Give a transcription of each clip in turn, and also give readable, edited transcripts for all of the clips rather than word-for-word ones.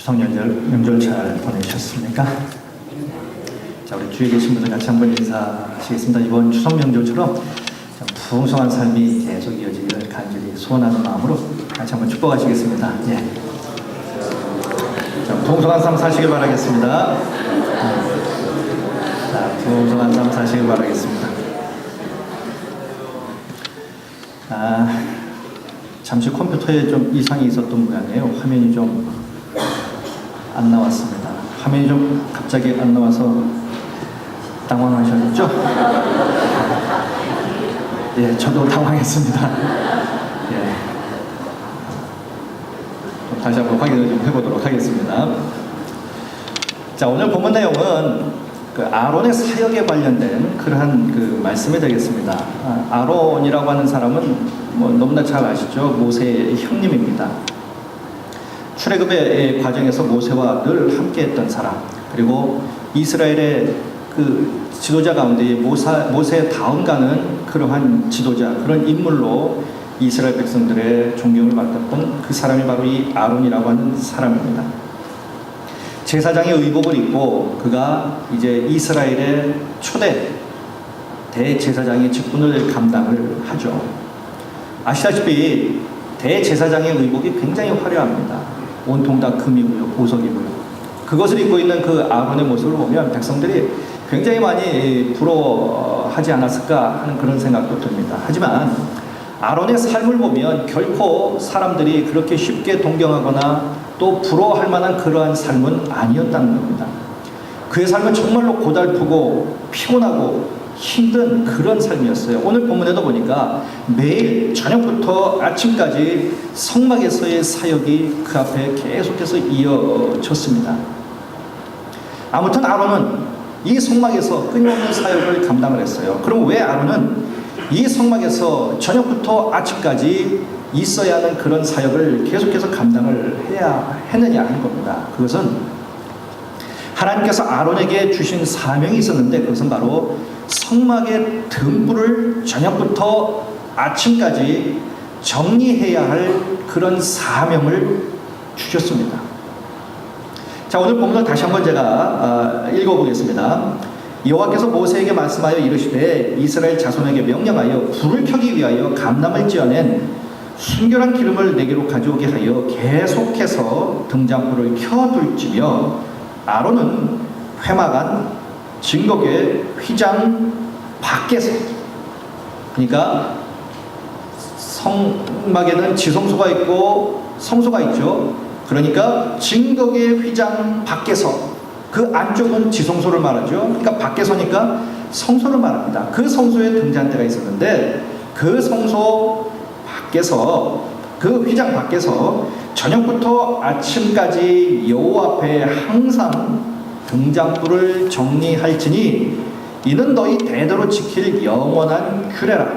추석 명절 잘 보내셨습니까? 자, 우리 주위에 계신 분들 같이 한번 인사하시겠습니다. 이번 추석 명절처럼 풍성한 삶이 계속 이어지기를 간절히 소원하는 마음으로 같이 한번 축복하시겠습니다. 예. 자, 풍성한 삶 사시길 바라겠습니다. 자, 풍성한 삶 사시길 바라겠습니다. 잠시 컴퓨터에 좀 이상이 있었던 모양이에요. 화면이 좀 안 나왔습니다. 화면이 좀 갑자기 안 나와서 당황하셨죠? 예, 저도 당황했습니다. 예. 다시 한번 확인을 좀 해보도록 하겠습니다. 자, 오늘 본문 내용은 아론의 사역에 관련된 그러한 말씀이 되겠습니다. 아론이라고 하는 사람은 너무나 잘 아시죠? 모세의 형님입니다. 출애굽의 과정에서 모세와 늘 함께했던 사람, 그리고 이스라엘의 지도자 가운데 모세의 다음 가는 그러한 지도자, 그런 인물로 이스라엘 백성들의 존경을 받았던 그 사람이 바로 이 아론이라고 하는 사람입니다. 제사장의 의복을 입고 그가 이제 이스라엘의 초대 대제사장의 직분을 감당을 하죠. 아시다시피 대제사장의 의복이 굉장히 화려합니다. 온통 다 금이고요, 보석이고요. 그것을 입고 있는 그 아론의 모습을 보면 백성들이 굉장히 많이 부러워하지 않았을까 하는 그런 생각도 듭니다. 하지만 아론의 삶을 보면 결코 사람들이 그렇게 쉽게 동경하거나 또 부러워할 만한 그러한 삶은 아니었다는 겁니다. 그의 삶은 정말로 고달프고 피곤하고 힘든 그런 삶이었어요. 오늘 본문에도 보니까 매일 저녁부터 아침까지 성막에서의 사역이 그 앞에 계속해서 이어졌습니다. 아무튼 아론은 이 성막에서 끊임없는 사역을 감당을 했어요. 그럼 왜 아론은 이 성막에서 저녁부터 아침까지 있어야 하는 그런 사역을 계속해서 감당을 해야 했느냐 하는 겁니다. 그것은 하나님께서 아론에게 주신 사명이 있었는데, 그것은 바로 성막의 등불을 저녁부터 아침까지 정리해야 할 그런 사명을 주셨습니다. 자, 오늘 본문을 다시 한번 제가 읽어보겠습니다. 여호와께서 모세에게 말씀하여 이르시되 이스라엘 자손에게 명령하여 불을 켜기 위하여 감람을 찧어낸 순결한 기름을 내게로 가져오게 하여 계속해서 등잔불을 켜둘지며, 아론은 회막안 증거궤 휘장 밖에서, 그러니까 성막에는 지성소가 있고 성소가 있죠. 그러니까 증거궤 휘장 밖에서, 그 안쪽은 지성소를 말하죠. 그러니까 밖에서니까 성소를 말합니다. 그 성소에 등잔대가 있었는데 그 성소 밖에서, 그 휘장 밖에서 저녁부터 아침까지 여호와 앞에 항상 등잔불을 정리할지니 이는 너희 대대로 지킬 영원한 규례라.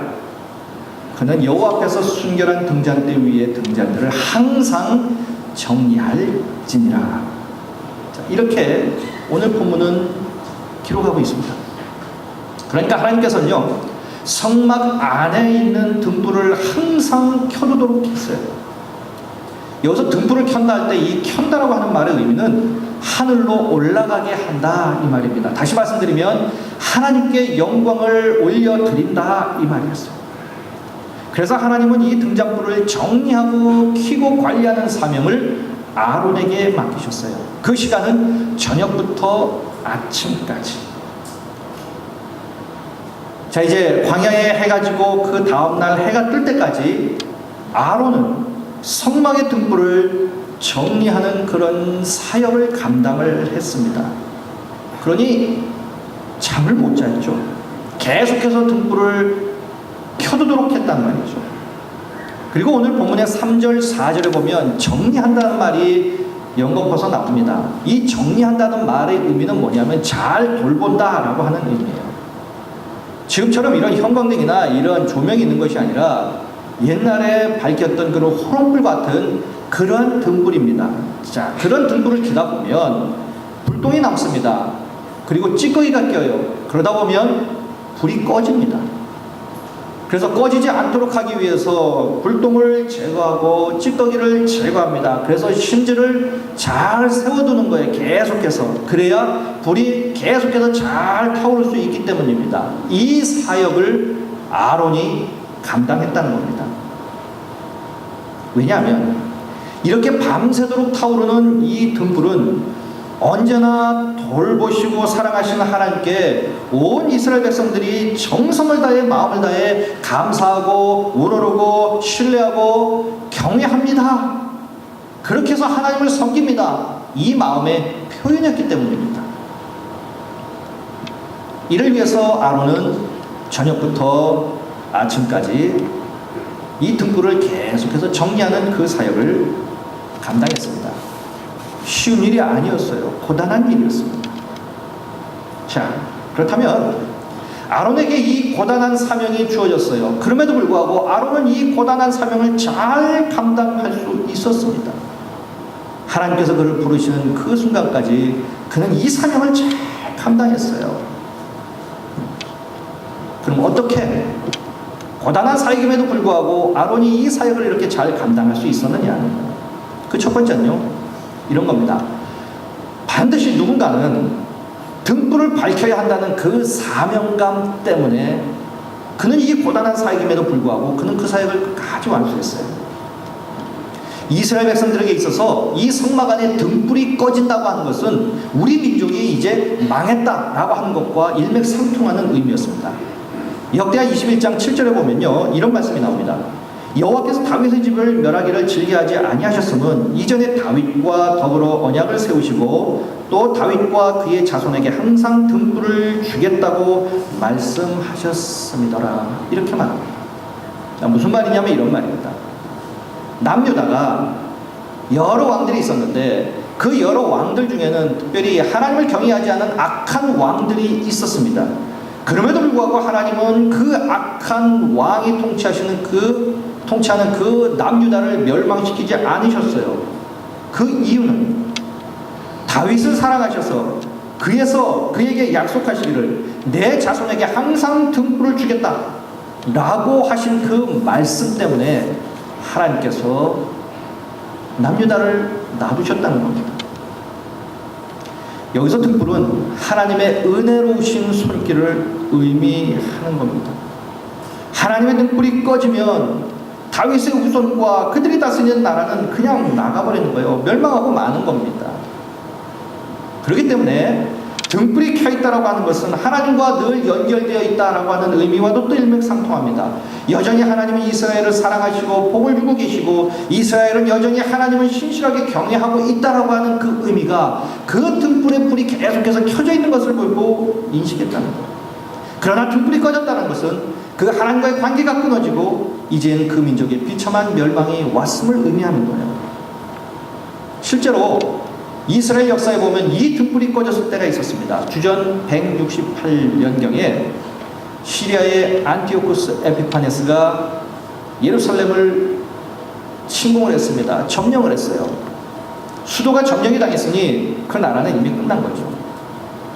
그는 여호와 앞에서 순결한 등잔대 위에 등잔대를 항상 정리할지니라. 자, 이렇게 오늘 본문은 기록하고 있습니다. 그러니까 하나님께서는요, 성막 안에 있는 등불을 항상 켜두도록 했어요. 여기서 등불을 켠다 할 때 이 켠다라고 하는 말의 의미는 하늘로 올라가게 한다 이 말입니다. 다시 말씀드리면 하나님께 영광을 올려드린다 이 말이었어요. 그래서 하나님은 이 등잔불을 정리하고 켜고 관리하는 사명을 아론에게 맡기셨어요. 그 시간은 저녁부터 아침까지. 자, 이제 광야에 해가 지고 그 다음날 해가 뜰 때까지 아론은 성막의 등불을 정리하는 그런 사역을 감당을 했습니다. 그러니 잠을 못 잤죠. 계속해서 등불을 켜두도록 했단 말이죠. 그리고 오늘 본문의 3절 4절에 보면 정리한다는 말이 연거푸서 나옵니다. 이 정리한다는 말의 의미는 뭐냐면 잘 돌본다 라고 하는 의미예요. 지금처럼 이런 형광등이나 이런 조명이 있는 것이 아니라 옛날에 밝혔던 그런 호롱불 같은 그런 등불입니다. 자, 그런 등불을 켜다 보면 불똥이 남습니다. 그리고 찌꺼기가 껴요. 그러다 보면 불이 꺼집니다. 그래서 꺼지지 않도록 하기 위해서 불똥을 제거하고 찌꺼기를 제거합니다. 그래서 심지를 잘 세워두는 거예요. 계속해서. 그래야 불이 계속해서 잘 타오를 수 있기 때문입니다. 이 사역을 아론이 감당했다는 겁니다. 왜냐하면 이렇게 밤새도록 타오르는 이 등불은 언제나 돌보시고 사랑하시는 하나님께 온 이스라엘 백성들이 정성을 다해 마음을 다해 감사하고 우러르고 신뢰하고 경외합니다. 그렇게 해서 하나님을 섬깁니다. 이 마음의 표현이었기 때문입니다. 이를 위해서 아론은 저녁부터 아침까지 이 등불을 계속해서 정리하는 그 사역을 감당했습니다. 쉬운 일이 아니었어요. 고단한 일이었습니다. 자, 그렇다면 아론에게 이 고단한 사명이 주어졌어요. 그럼에도 불구하고 아론은 이 고단한 사명을 잘 감당할 수 있었습니다. 하나님께서 그를 부르시는 그 순간까지 그는 이 사명을 잘 감당했어요. 그럼 어떻게 고단한 사역임에도 불구하고 아론이 이 사역을 이렇게 잘 감당할 수 있었느냐? 그 첫 번째는요, 이런 겁니다. 반드시 누군가는 등불을 밝혀야 한다는 그 사명감 때문에 그는 이 고단한 사역임에도 불구하고 그는 그 사역을 끝까지 완수했어요. 이스라엘 백성들에게 있어서 이 성막 안에 등불이 꺼진다고 하는 것은 우리 민족이 이제 망했다라고 하는 것과 일맥상통하는 의미였습니다. 역대하 21장 7절에 보면요, 이런 말씀이 나옵니다. 여호와께서 다윗의 집을 멸하기를 즐겨하지 아니하셨음은 이전에 다윗과 더불어 언약을 세우시고 또 다윗과 그의 자손에게 항상 등불을 주겠다고 말씀하셨음이더라. 이렇게 말합니다. 무슨 말이냐면 이런 말입니다. 남유다가 여러 왕들이 있었는데 그 여러 왕들 중에는 특별히 하나님을 경외하지 않은 악한 왕들이 있었습니다. 그럼에도 불구하고 하나님은 그 악한 왕이 통치하는 그 남유다를 멸망시키지 않으셨어요. 그 이유는 다윗을 사랑하셔서 그에게 약속하시기를 내 자손에게 항상 등불을 주겠다 라고 하신 그 말씀 때문에 하나님께서 남유다를 놔두셨다는 겁니다. 여기서 등불은 하나님의 은혜로우신 손길을 의미하는 겁니다. 하나님의 등불이 꺼지면 다윗의 후손과 그들이 다스리는 나라는 그냥 나가버리는 거예요. 멸망하고 마는 겁니다. 그렇기 때문에 등불이 켜있다라고 하는 것은 하나님과 늘 연결되어 있다라고 하는 의미와도 또 일맥상통합니다. 여전히 하나님은 이스라엘을 사랑하시고 복을 주고 계시고 이스라엘은 여전히 하나님을 신실하게 경외하고 있다라고 하는 그 의미가 그 등불의 불이 계속해서 켜져 있는 것을 보고 인식했다는 거예요. 그러나 등불이 꺼졌다는 것은 그 하나님과의 관계가 끊어지고 이제는 그 민족의 비참한 멸망이 왔음을 의미하는 거예요. 실제로 이스라엘 역사에 보면 이 등불이 꺼졌을 때가 있었습니다. 주전 168년경에 시리아의 안티오쿠스 에피파네스가 예루살렘을 침공을 했습니다. 점령을 했어요. 수도가 점령이 당했으니 그 나라는 이미 끝난 거죠.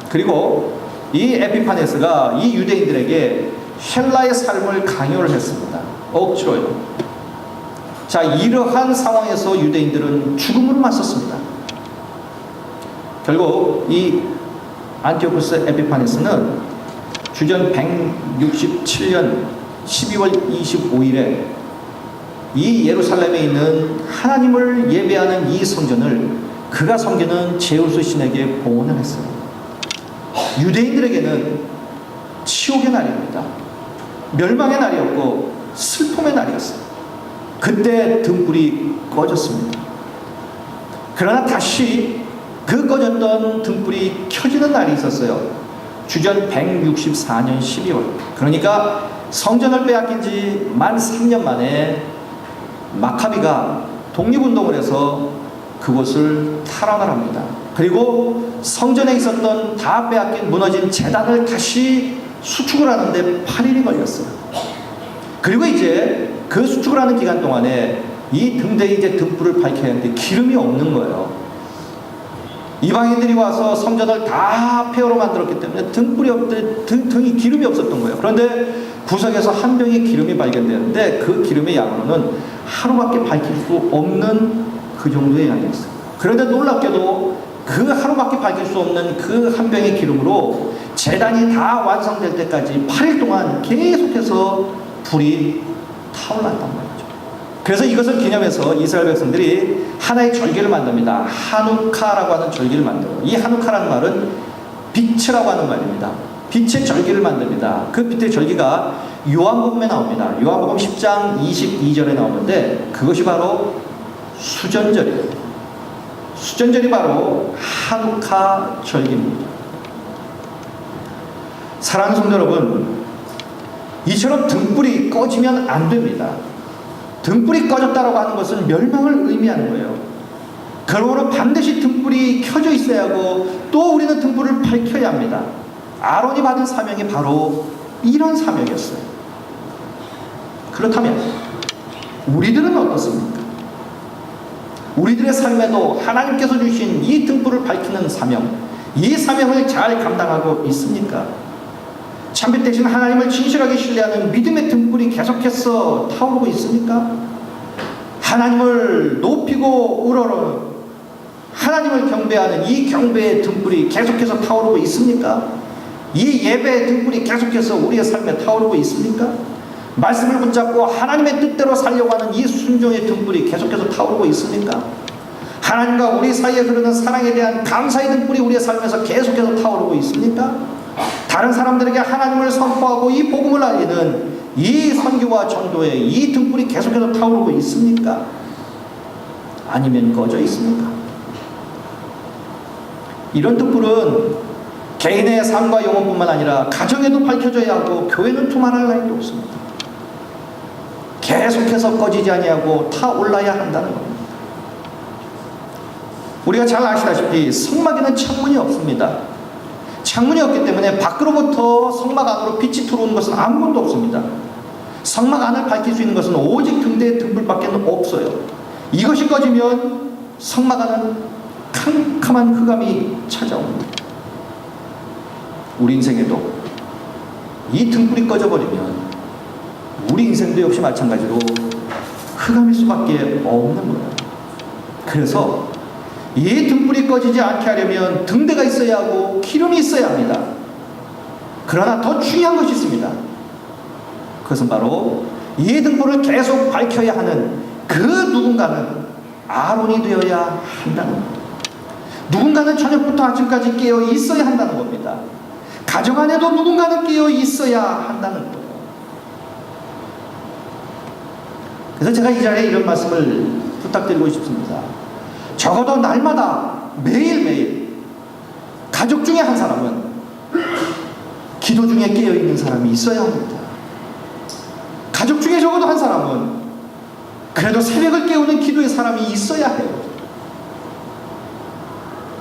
그리고 이 에피파네스가 이 유대인들에게 헬라의 삶을 강요를 했습니다. 억지로요. 자, 이러한 상황에서 유대인들은 죽음으로 맞섰습니다. 결국 이 안티오쿠스 에피파네스는 주전 167년 12월 25일에 이 예루살렘에 있는 하나님을 예배하는 이 성전을 그가 섬기는 제우스 신에게 봉헌을 했어요. 유대인들에게는 치욕의 날입니다. 멸망의 날이었고 슬픔의 날이었어요. 그때 등불이 꺼졌습니다. 그러나 다시 그 꺼졌던 등불이 켜지는 날이 있었어요. 주전 164년 12월. 그러니까 성전을 빼앗긴 지 만 3년 만에 마카비가 독립운동을 해서 그곳을 탈환을 합니다. 그리고 성전에 있었던 다 빼앗긴 무너진 제단을 다시 수축을 하는데 8일이 걸렸어요. 그리고 이제 그 수축을 하는 기간 동안에 이 등대에 이제 등불을 밝혀야 하는데 기름이 없는 거예요. 이방인들이 와서 성전을 다 폐허로 만들었기 때문에 등이 기름이 없었던 거예요. 그런데 구석에서 한 병의 기름이 발견되는데 그 기름의 양으로는 하루밖에 밝힐 수 없는 그 정도의 양이었어요. 그런데 놀랍게도 그 하루밖에 밝힐 수 없는 그 한 병의 기름으로 제단이 다 완성될 때까지 8일 동안 계속해서 불이 타올랐단 말이죠. 그래서 이것을 기념해서 이스라엘 백성들이 하나의 절기를 만듭니다. 하누카라고 하는 절기를 만들어요. 이 하누카라는 말은 빛이라고 하는 말입니다. 빛의 절기를 만듭니다. 그 빛의 절기가 요한복음에 나옵니다. 요한복음 10장 22절에 나오는데 그것이 바로 수전절이에요. 수전절이 바로 하누카 절기입니다. 사랑하는 성도 여러분, 이처럼 등불이 꺼지면 안 됩니다. 등불이 꺼졌다고 하는 것은 멸망을 의미하는 거예요. 그러므로 반드시 등불이 켜져 있어야 하고 또 우리는 등불을 밝혀야 합니다. 아론이 받은 사명이 바로 이런 사명이었어요. 그렇다면 우리들은 어떻습니까? 우리들의 삶에도 하나님께서 주신 이 등불을 밝히는 사명, 이 사명을 잘 감당하고 있습니까? 참빛 대신 하나님을 진실하게 신뢰하는 믿음의 등불이 계속해서 타오르고 있습니까? 하나님을 높이고 우러러는 하나님을 경배하는 이 경배의 등불이 계속해서 타오르고 있습니까? 이 예배의 등불이 계속해서 우리의 삶에 타오르고 있습니까? 말씀을 붙잡고 하나님의 뜻대로 살려고 하는 이 순종의 등불이 계속해서 타오르고 있습니까? 하나님과 우리 사이에 흐르는 사랑에 대한 감사의 등불이 우리의 삶에서 계속해서 타오르고 있습니까? 다른 사람들에게 하나님을 선포하고 이 복음을 알리는 이 선교와 전도의 이 등불이 계속해서 타오르고 있습니까? 아니면 꺼져 있습니까? 이런 등불은 개인의 삶과 영혼뿐만 아니라 가정에도 밝혀져야 하고 교회는 두말할 나위도 없습니다. 계속해서 꺼지지 아니하고 타올라야 한다는 겁니다. 우리가 잘 아시다시피 성막에는 창문이 없습니다. 창문이 없기 때문에 밖으로부터 성막 안으로 빛이 들어오는 것은 아무것도 없습니다. 성막 안을 밝힐 수 있는 것은 오직 등대의 등불밖에 없어요. 이것이 꺼지면 성막 안은 캄캄한 흑암이 찾아옵니다. 우리 인생에도 이 등불이 꺼져버리면 우리 인생도 역시 마찬가지로 흑암일 수밖에 없는 거예요. 그래서 이 등불이 꺼지지 않게 하려면 등대가 있어야 하고 기름이 있어야 합니다. 그러나 더 중요한 것이 있습니다. 그것은 바로 이 등불을 계속 밝혀야 하는 그 누군가는 아론이 되어야 한다는 겁니다. 누군가는 저녁부터 아침까지 깨어 있어야 한다는 겁니다. 가정 안에도 누군가는 깨어 있어야 한다는 거예요. 그래서 제가 이 자리에 이런 말씀을 부탁드리고 싶습니다. 적어도 날마다 매일매일 가족 중에 한 사람은 기도 중에 깨어있는 사람이 있어야 합니다. 가족 중에 적어도 한 사람은 그래도 새벽을 깨우는 기도의 사람이 있어야 해요.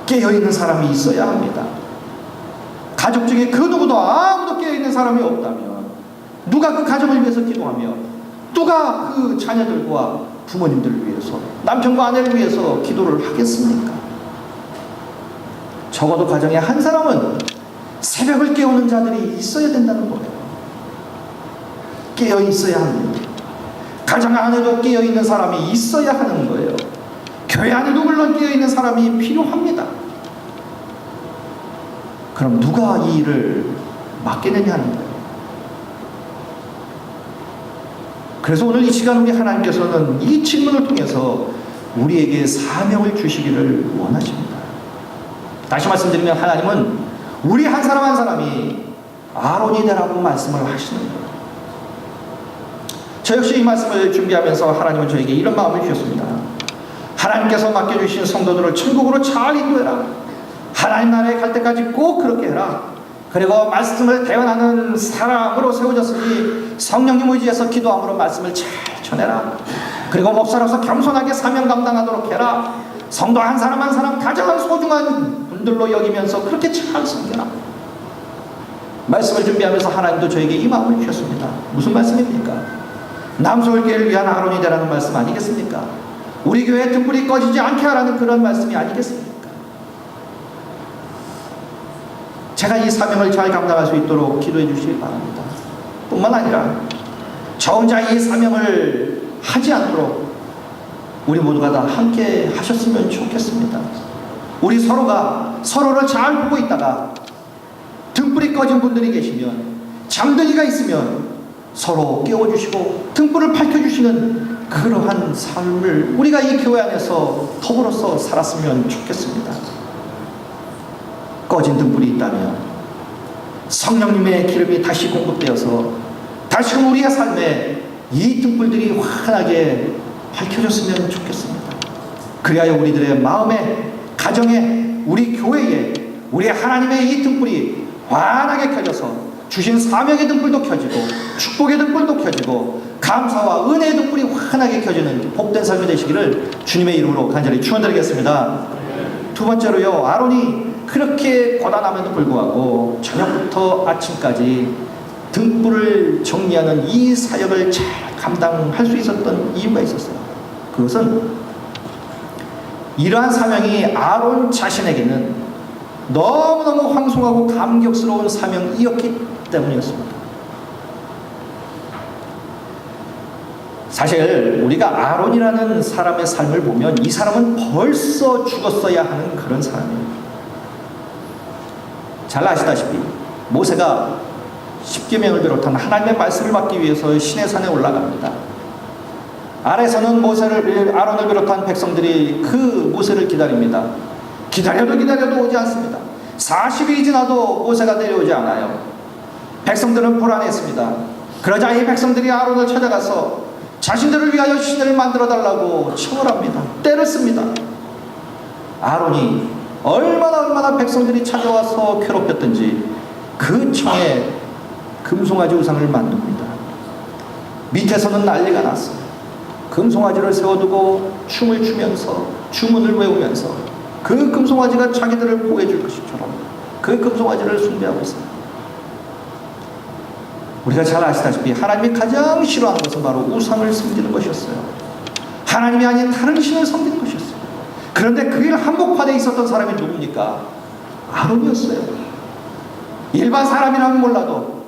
깨어있는 사람이 있어야 합니다. 가족 중에 그 누구도 아무도 깨어있는 사람이 없다면 누가 그 가정을 위해서 기도하며 누가 그 자녀들과 부모님들을 위해서 남편과 아내를 위해서 기도를 하겠습니까? 적어도 가정에 한 사람은 새벽을 깨우는 자들이 있어야 된다는 거예요. 깨어 있어야 합니다. 가정 안에도 깨어 있는 사람이 있어야 하는 거예요. 교회 안에도 물론 깨어 있는 사람이 필요합니다. 그럼 누가 이 일을 맡겠느냐 하는 거예요. 그래서 오늘 이 시간 우리 하나님께서는 이 질문을 통해서 우리에게 사명을 주시기를 원하십니다. 다시 말씀드리면 하나님은 우리 한 사람 한 사람이 아론이 되라고 말씀을 하시는 거예요. 저 역시 이 말씀을 준비하면서 하나님은 저에게 이런 마음을 주셨습니다. 하나님께서 맡겨주신 성도들을 천국으로 잘 인도해라. 하나님 나라에 갈 때까지 꼭 그렇게 해라. 그리고 말씀을 대언하는 사람으로 세워졌으니 성령님 의지해서 기도함으로 말씀을 잘 전해라. 그리고 목사로서 겸손하게 사명 감당하도록 해라. 성도 한 사람 한 사람 가장 소중한 분들로 여기면서 그렇게 잘 섬겨라. 말씀을 준비하면서 하나님도 저에게 이 마음을 주셨습니다. 무슨 말씀입니까? 남서울교회를 위한 아론이 되라는 말씀 아니겠습니까? 우리 교회의 등불이 꺼지지 않게 하라는 그런 말씀이 아니겠습니까? 제가 이 사명을 잘 감당할 수 있도록 기도해 주시기 바랍니다. 뿐만 아니라 저 혼자 이 사명을 하지 않도록 우리 모두가 다 함께 하셨으면 좋겠습니다. 우리 서로가 서로를 잘 보고 있다가 등불이 꺼진 분들이 계시면, 잠들이가 있으면 서로 깨워주시고 등불을 밝혀주시는 그러한 삶을 우리가 이 교회 안에서 더불어서 살았으면 좋겠습니다. 꺼진 등불이 있다면 성령님의 기름이 다시 공급되어서 다시금 우리의 삶에 이 등불들이 환하게 밝혀졌으면 좋겠습니다. 그리하여 우리들의 마음에, 가정에, 우리 교회에 우리 하나님의 이 등불이 환하게 켜져서 주신 사명의 등불도 켜지고 축복의 등불도 켜지고 감사와 은혜의 등불이 환하게 켜지는 복된 삶이 되시기를 주님의 이름으로 간절히 축원드리겠습니다. 두 번째로요, 아론이 그렇게 고단함에도 불구하고 저녁부터 아침까지 등불을 정리하는 이 사역을 잘 감당할 수 있었던 이유가 있었어요. 그것은 이러한 사명이 아론 자신에게는 너무너무 황송하고 감격스러운 사명이었기 때문이었습니다. 사실 우리가 아론이라는 사람의 삶을 보면 이 사람은 벌써 죽었어야 하는 그런 사람이에요. 잘 아시다시피 모세가 십계명을 비롯한 하나님의 말씀을 받기 위해서 시내산에 올라갑니다. 아래서는 아론을 비롯한 백성들이 그 모세를 기다립니다. 기다려도 오지 않습니다. 40일이 지나도 모세가 내려오지 않아요. 백성들은 불안했습니다. 그러자 이 백성들이 아론을 찾아가서 자신들을 위하여 신을 만들어 달라고 청을 합니다. 때를 씁니다. 아론이 얼마나 백성들이 찾아와서 괴롭혔던지 그 청에 금송아지 우상을 만듭니다. 밑에서는 난리가 났어요. 금송아지를 세워두고 춤을 추면서 주문을 외우면서 그 금송아지가 자기들을 보호해줄 것처럼 그 금송아지를 숭배하고 있습니다. 우리가 잘 아시다시피 하나님이 가장 싫어하는 것은 바로 우상을 섬기는 것이었어요. 하나님이 아닌 다른 신을 섬기는 것이었어요. 그런데 그 일 한복판에 있었던 사람이 누굽니까? 아론이었어요. 일반 사람이라면 몰라도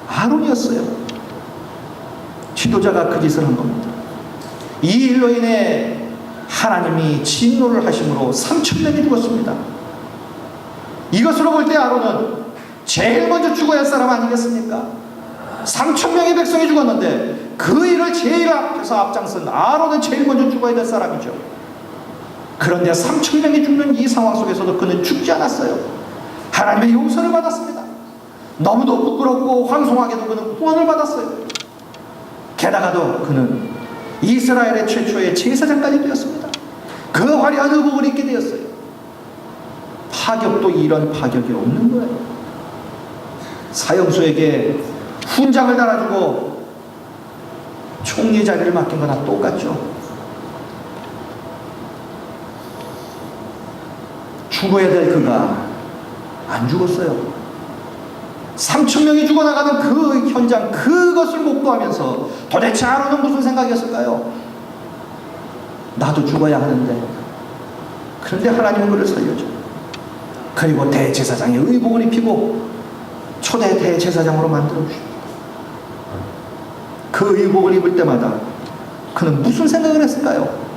아론이었어요. 지도자가 그 짓을 한 겁니다. 이 일로 인해 하나님이 진노를 하심으로 3,000명이 죽었습니다. 이것으로 볼 때 아론은 제일 먼저 죽어야 할 사람 아니겠습니까? 3,000명의 백성이 죽었는데 그 일을 제일 앞에서 앞장선 아론은 제일 먼저 죽어야 될 사람이죠. 그런데 3,000명이 죽는 이 상황 속에서도 그는 죽지 않았어요. 하나님의 용서를 받았습니다. 너무도 부끄럽고 황송하게도 그는 구원을 받았어요. 게다가도 그는 이스라엘의 최초의 제사장까지 되었습니다. 그 화려한 의복을 입게 되었어요. 파격도 이런 파격이 없는 거예요. 사형수에게 훈장을 달아주고 총리 자리를 맡긴 거나 똑같죠. 죽어야 될 그가 안 죽었어요. 3,000명이 죽어나가는 그 현장, 그것을 목도하면서 도대체 아론은 무슨 생각이었을까요? 나도 죽어야 하는데. 그런데 하나님은 그를 살려줘. 그리고 대제사장의 의복을 입히고 초대 대제사장으로 만들어주십니다. 그 의복을 입을 때마다 그는 무슨 생각을 했을까요?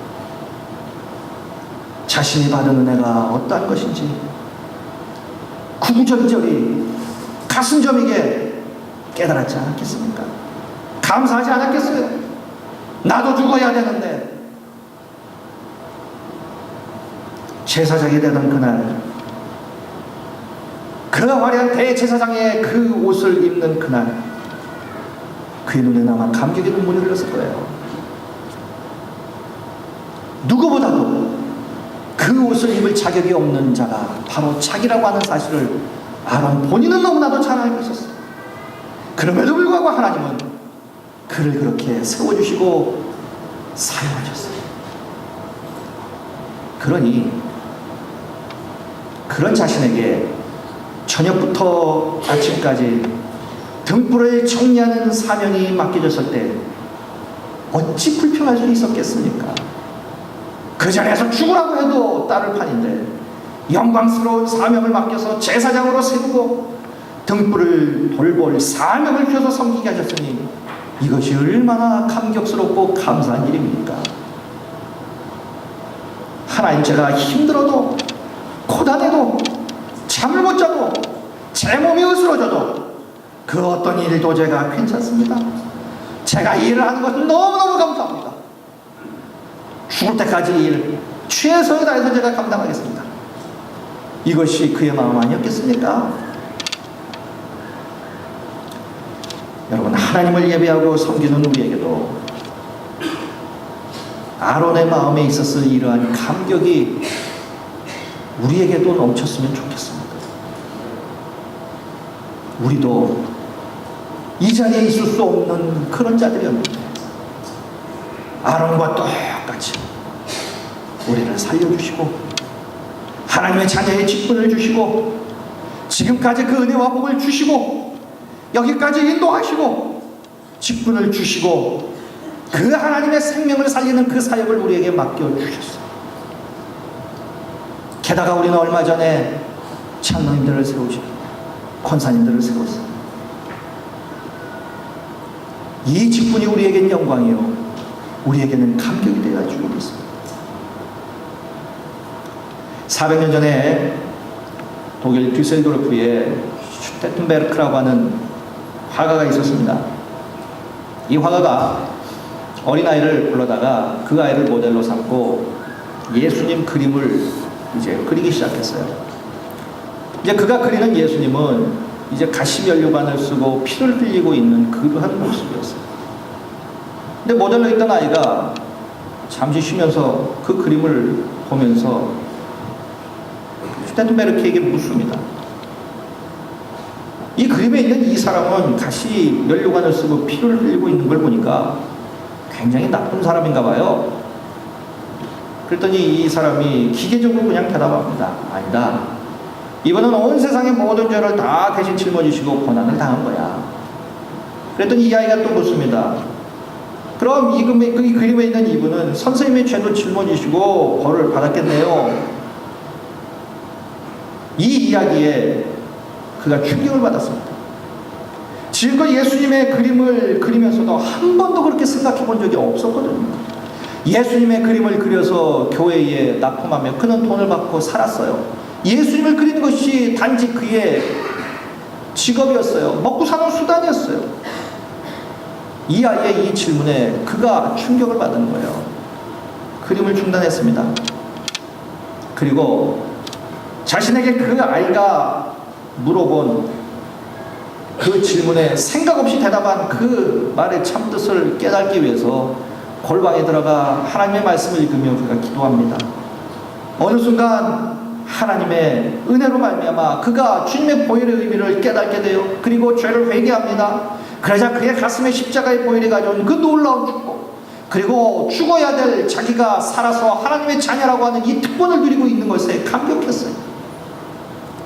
자신이 받은 은혜가 어떠한 것인지 구구절절히 가슴저미게 깨달았지 않았겠습니까? 감사하지 않았겠어요? 나도 죽어야 되는데. 제사장이 되던 그날, 그 화려한 대제사장의 그 옷을 입는 그날, 그의 눈에 아마 감격의 눈물이 흘렀을 거예요. 누구보다도 그 옷을 입을 자격이 없는 자가 바로 자기라고 하는 사실을 아론 본인은 너무나도 잘 알고 있었어요. 그럼에도 불구하고 하나님은 그를 그렇게 세워주시고 사용하셨어요. 그러니 그런 자신에게 저녁부터 아침까지 등불을 정리하는 사명이 맡겨졌을 때 어찌 불평할 수 있었겠습니까? 그 자리에서 죽으라고 해도 따를 판인데 영광스러운 사명을 맡겨서 제사장으로 세우고 등불을 돌볼 사명을 주셔서 섬기게 하셨으니 이것이 얼마나 감격스럽고 감사한 일입니까? 하나님, 제가 힘들어도 고단해도 잠을 못 자도 제 몸이 으스러져도 그 어떤 일도 제가 괜찮습니다. 제가 일을 하는 것은 너무너무 감사합니다. 죽을 때까지 일 최선을 다해서 제가 감당하겠습니다. 이것이 그의 마음 아니었겠습니까? 여러분, 하나님을 예배하고 섬기는 우리에게도 아론의 마음에 있어서 이러한 감격이 우리에게도 넘쳤으면 좋겠습니다. 우리도 이 자리에 있을 수 없는 그런 자들이었는데 아론과 똑같이 우리를 살려주시고 하나님의 자녀의 직분을 주시고 지금까지 그 은혜와 복을 주시고 여기까지 인도하시고 직분을 주시고 그 하나님의 생명을 살리는 그 사역을 우리에게 맡겨주셨어요. 게다가 우리는 얼마 전에 장로님들을 세우시고 권사님들을 세웠어요. 이 직분이 우리에겐 영광이요 우리에게는 감격이 되어주고 있습니다. 400년 전에 독일 düsseldorf에 슈테텐베르크라고 하는 화가가 있었습니다. 이 화가가 어린아이를 불러다가 그 아이를 모델로 삼고 예수님 그림을 이제 그리기 시작했어요. 이제 그가 그리는 예수님은 이제 가시면류관을 쓰고 피를 흘리고 있는 그러한 모습이었어요. 근데 모델로 있던 아이가 잠시 쉬면서 그 그림을 보면서 슈테텐베르크에게 묻습니다. 이 그림에 있는 이 사람은 가시 면류관을 쓰고 피를 흘리고 있는 걸 보니까 굉장히 나쁜 사람인가 봐요. 그랬더니 이 사람이 기계적으로 그냥 대답합니다. 아니다. 이분은 온 세상의 모든 죄를 다 대신 짊어지시고 고난을 당한 거야. 그랬더니 이 아이가 또 묻습니다. 그럼 이 그림에 있는 이분은 선생님의 죄도 짊어지시고 벌을 받았겠네요. 이 이야기에 그가 충격을 받았습니다. 지금껏 예수님의 그림을 그리면서도 한 번도 그렇게 생각해 본 적이 없었거든요. 예수님의 그림을 그려서 교회에 납품하며 그는 돈을 받고 살았어요. 예수님을 그리는 것이 단지 그의 직업이었어요. 먹고 사는 수단이었어요. 이 아이의 이 질문에 그가 충격을 받은 거예요. 그림을 중단했습니다. 그리고 자신에게 그 아이가 물어본 그 질문에 생각 없이 대답한 그 말의 참뜻을 깨닫기 위해서 골방에 들어가 하나님의 말씀을 읽으며 그가 기도합니다. 어느 순간 하나님의 은혜로 말미암아 그가 주님의 보혈의 의미를 깨닫게 되어 그리고 죄를 회개합니다. 그러자 그의 가슴에 십자가의 보혈이 가져온 그 놀라운 축복, 그리고 죽어야 될 자기가 살아서 하나님의 자녀라고 하는 이 특권을 누리고 있는 것에 감격했어요.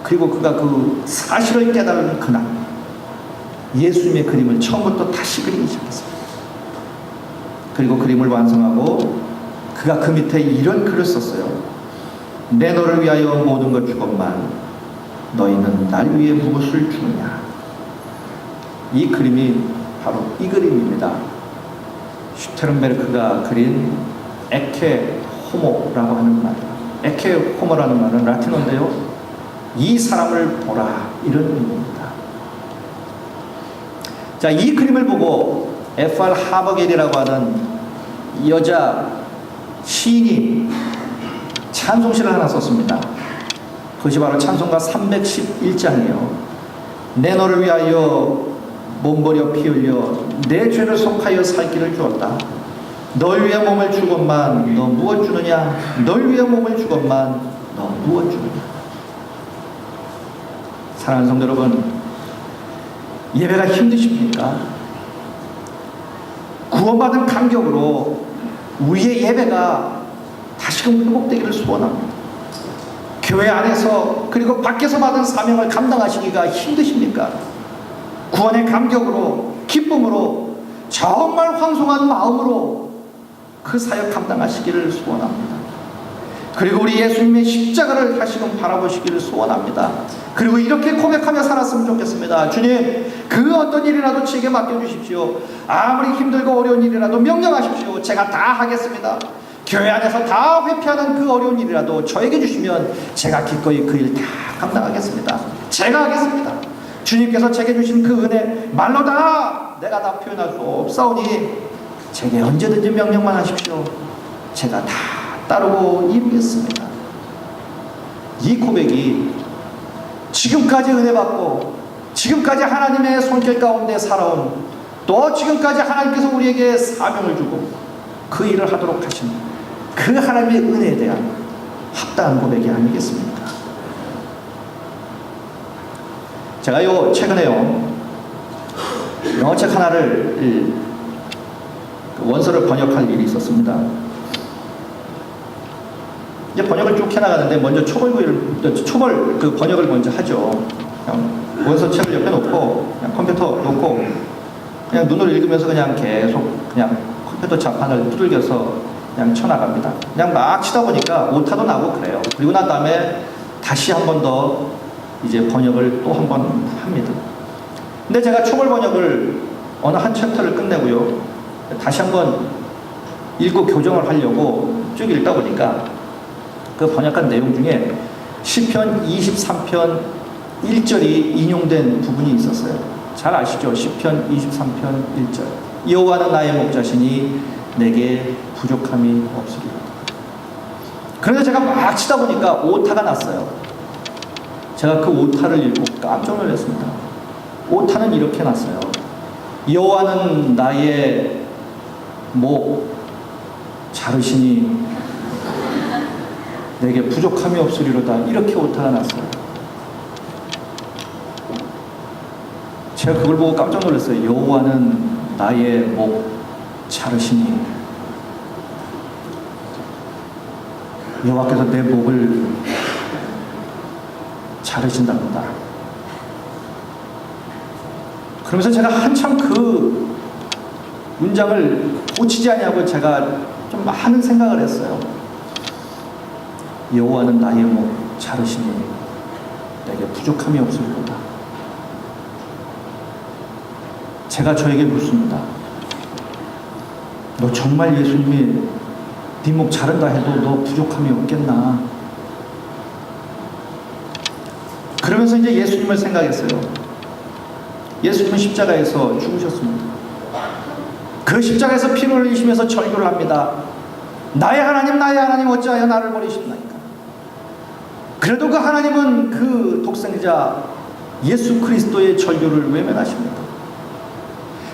그리고 그가 그 사실을 깨달은 그날 예수님의 그림을 처음부터 다시 그리기 시작했습니다. 그리고 그림을 완성하고 그가 그 밑에 이런 글을 썼어요. 내 너를 위하여 모든 것 주건만 너희는 날 위해 무엇을 주느냐. 이 그림이 바로 이 그림입니다. 슈테른베르크가 그린 에케 호모라고 하는 말. 에케 호모라는 말은 라틴어인데요. 이 사람을 보라, 이런 의미입니다. 자, 이 그림을 보고 F.R. 하버겔이라고 하는 여자 시인이 찬송시를 하나 썼습니다. 그것이 바로 찬송가 311장이에요. 내 너를 위하여 몸버려 피 흘려 내 죄를 속하여 살 길을 주었다. 널 위해 몸을 주건만 너 무엇 주느냐. 널 위해 몸을 주건만 너 무엇 주느냐. 사랑하는 성도 여러분, 예배가 힘드십니까? 구원받은 감격으로 우리의 예배가 다시금 회복되기를 소원합니다. 교회 안에서 그리고 밖에서 받은 사명을 감당하시기가 힘드십니까? 구원의 감격으로, 기쁨으로, 정말 황송한 마음으로 그 사역 감당하시기를 소원합니다. 그리고 우리 예수님의 십자가를 다시금 바라보시기를 소원합니다. 그리고 이렇게 고백하며 살았으면 좋겠습니다. 주님, 그 어떤 일이라도 제게 맡겨주십시오. 아무리 힘들고 어려운 일이라도 명령하십시오. 제가 다 하겠습니다. 교회 안에서 다 회피하는 그 어려운 일이라도 저에게 주시면 제가 기꺼이 그 일 다 감당하겠습니다. 제가 하겠습니다. 주님께서 제게 주신 그 은혜 말로 다 내가 다 표현할 수 없사오니 제게 언제든지 명령만 하십시오. 제가 다 따르고 이루겠습니다. 이 고백이 지금까지 은혜 받고 지금까지 하나님의 손길 가운데 살아온, 또 지금까지 하나님께서 우리에게 사명을 주고 그 일을 하도록 하신 그 하나님의 은혜에 대한 합당한 고백이 아니겠습니까? 제가 최근에요 영어책 하나를 원서를 번역할 일이 있었습니다. 이제 번역을 쭉 해나가는데 먼저 초벌 그 번역을 먼저 하죠. 그냥 원서책을 옆에 놓고 그냥 컴퓨터 놓고 그냥 눈으로 읽으면서 그냥 계속 그냥 컴퓨터 자판을 두들겨서 그냥 쳐나갑니다. 그냥 막 치다 보니까 오타도 나고 그래요. 그리고 난 다음에 다시 한 번 더 이제 번역을 또 한 번 합니다. 근데 제가 초벌 번역을 어느 한 챕터를 끝내고요, 다시 한 번 읽고 교정을 하려고 쭉 읽다 보니까 그 번역한 내용 중에 시편 23편 1절이 인용된 부분이 있었어요. 잘 아시죠? 시편 23편 1절. 여호와는 나의 목자시니 내게 부족함이 없으리로다. 그런데 제가 막 치다 보니까 오타가 났어요. 제가 그 오타를 읽고 깜짝 놀랐습니다. 오타는 이렇게 났어요. 여호와는 나의 목 자르시니 내게 부족함이 없으리로다. 이렇게 오타가 났어요. 제가 그걸 보고 깜짝 놀랐어요. 여호와는 나의 목 자르시니, 여호와께서 내 목을 자르신답니다. 그러면서 제가 한참 그 문장을 고치지 아니하고 제가 좀 많은 생각을 했어요. 여호와는 나의 목 자르시니 내게 부족함이 없으리로다. 제가 저에게 묻습니다. 너 정말 예수님이 네 목 자른다 해도 너 부족함이 없겠나? 그러면서 이제 예수님을 생각했어요. 예수님은 십자가에서 죽으셨습니다. 그 십자가에서 피를 흘리시면서 절규를 합니다. 나의 하나님 어찌하여 나를 버리셨나이까? 그래도 그 하나님은 그 독생자 예수 그리스도의 절규를 외면하십니다.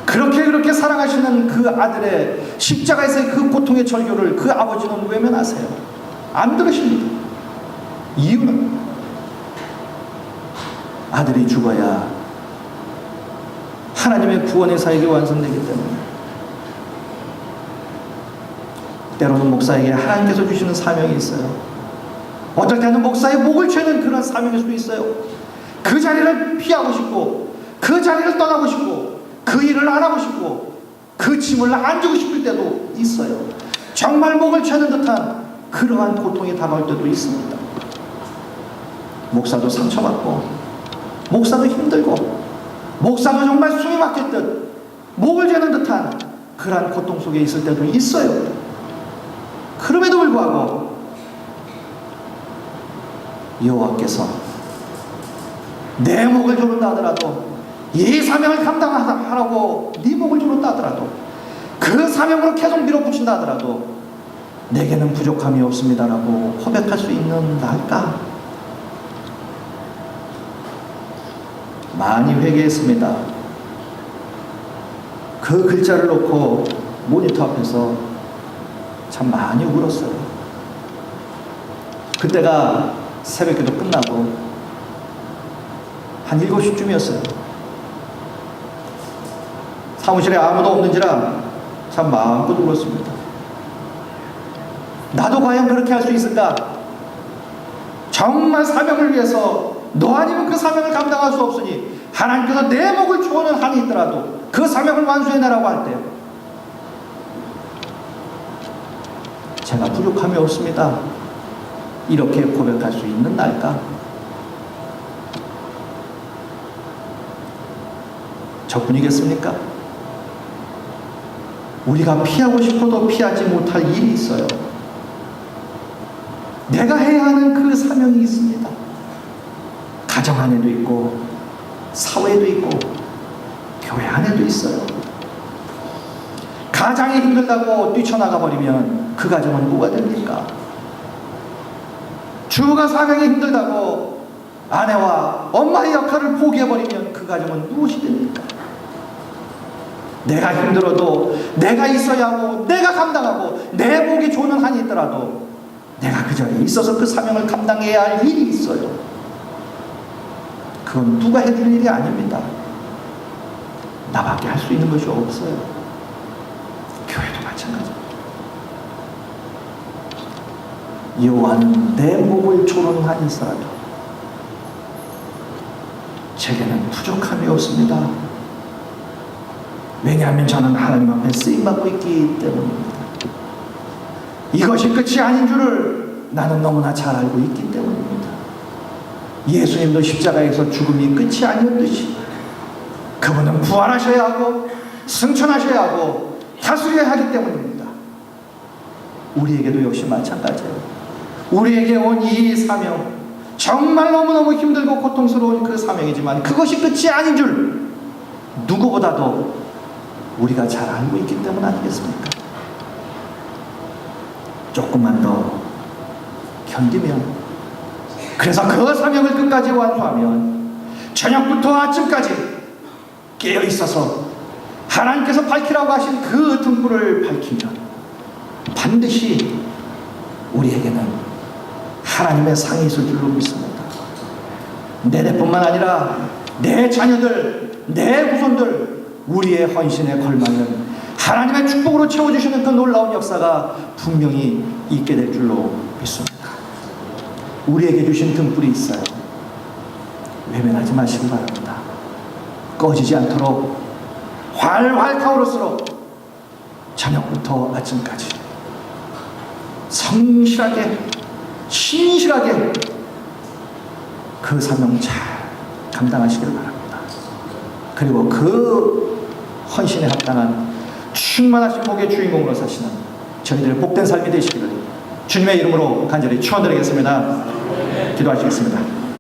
그렇게 사랑하시는 그 아들의 십자가에서의 그 고통의 절규를 그 아버지는 외면하세요. 안 들으십니다. 이유는 아들이 죽어야 하나님의 구원의 사역이 완성되기 때문에. 때로는 목사에게 하나님께서 주시는 사명이 있어요. 어떨 때는 목사의 목을 죄는 그런 사명일 수도 있어요. 그 자리를 피하고 싶고 그 자리를 떠나고 싶고 그 일을 안 하고 싶고 그 짐을 안 주고 싶을 때도 있어요. 정말 목을 죄는 듯한 그러한 고통이 다가올 때도 있습니다. 목사도 상처받고 목사도 힘들고 목사도 정말 숨이 막힐 듯 목을 죄는 듯한 그러한 고통 속에 있을 때도 있어요. 그럼에도 불구하고 여호와께서 내 목을 조른다 하더라도, 이 사명을 감당하라고 네 목을 조른다 하더라도, 그 사명으로 계속 밀어붙인다 하더라도 내게는 부족함이 없습니다라고 고백할 수 있는 날까? 많이 회개했습니다. 그 글자를 놓고 모니터 앞에서 참 많이 울었어요. 그때가 새벽기도 끝나고 한 7시쯤이었어요. 사무실에 아무도 없는지라 참 마음껏 울었습니다. 나도 과연 그렇게 할 수 있을까? 정말 사명을 위해서 너 아니면 그 사명을 감당할 수 없으니 하나님께서 내 목을 조는 한이 있더라도 그 사명을 완수해내라고 할 때 제가 부족함이 없습니다. 이렇게 고백할 수 있는 날까? 저뿐이겠습니까? 우리가 피하고 싶어도 피하지 못할 일이 있어요. 내가 해야 하는 그 사명이 있습니다. 가정 안에도 있고 사회도 있고 교회 안에도 있어요. 가장이 힘들다고 뛰쳐나가 버리면 그 가정은 뭐가 됩니까? 주부가 사명이 힘들다고 아내와 엄마의 역할을 포기해버리면 그 가정은 무엇이 됩니까? 내가 힘들어도 내가 있어야 하고 내가 감당하고 내 복이 좋은 한이 있더라도 내가 그 자리에 있어서 그 사명을 감당해야 할 일이 있어요. 그건 누가 해줄 일이 아닙니다. 나밖에 할 수 있는 것이 없어요. 교회도 마찬가지입니다. 여호와는 내 몸을 조르는 한이 있어라도 제게는 부족함이 없습니다. 왜냐하면 저는 하나님 앞에 쓰임받고 있기 때문입니다. 이것이 끝이 아닌 줄을 나는 너무나 잘 알고 있기 때문입니다. 예수님도 십자가에서 죽음이 끝이 아니었듯이 그분은 부활하셔야 하고 승천하셔야 하고 다스려야 하기 때문입니다. 우리에게도 역시 마찬가지예요. 우리에게 온 이 사명, 정말 너무너무 힘들고 고통스러운 그 사명이지만 그것이 끝이 아닌 줄 누구보다도 우리가 잘 알고 있기 때문 아니겠습니까? 조금만 더 견디면, 그래서 그 사명을 끝까지 완수하면 저녁부터 아침까지 깨어 있어서 하나님께서 밝히라고 하신 그 등불을 밝히면 반드시 우리에게는 하나님의 상이 있을 줄로 믿습니다. 내뿐만 아니라 내 자녀들, 내 후손들, 우리의 헌신에 걸맞는 하나님의 축복으로 채워주시는 그 놀라운 역사가 분명히 있게 될 줄로 믿습니다. 우리에게 주신 등불이 있어요. 외면하지 마시기 바랍니다. 꺼지지 않도록 활활 타오를수록 저녁부터 아침까지 성실하게 신실하게 그 사명 잘 감당하시기를 바랍니다. 그리고 그 헌신에 합당한 충만하신 복의 주인공으로 사시는 저희들의 복된 삶이 되시기를 주님의 이름으로 간절히 축원드리겠습니다. 기도하시겠습니다.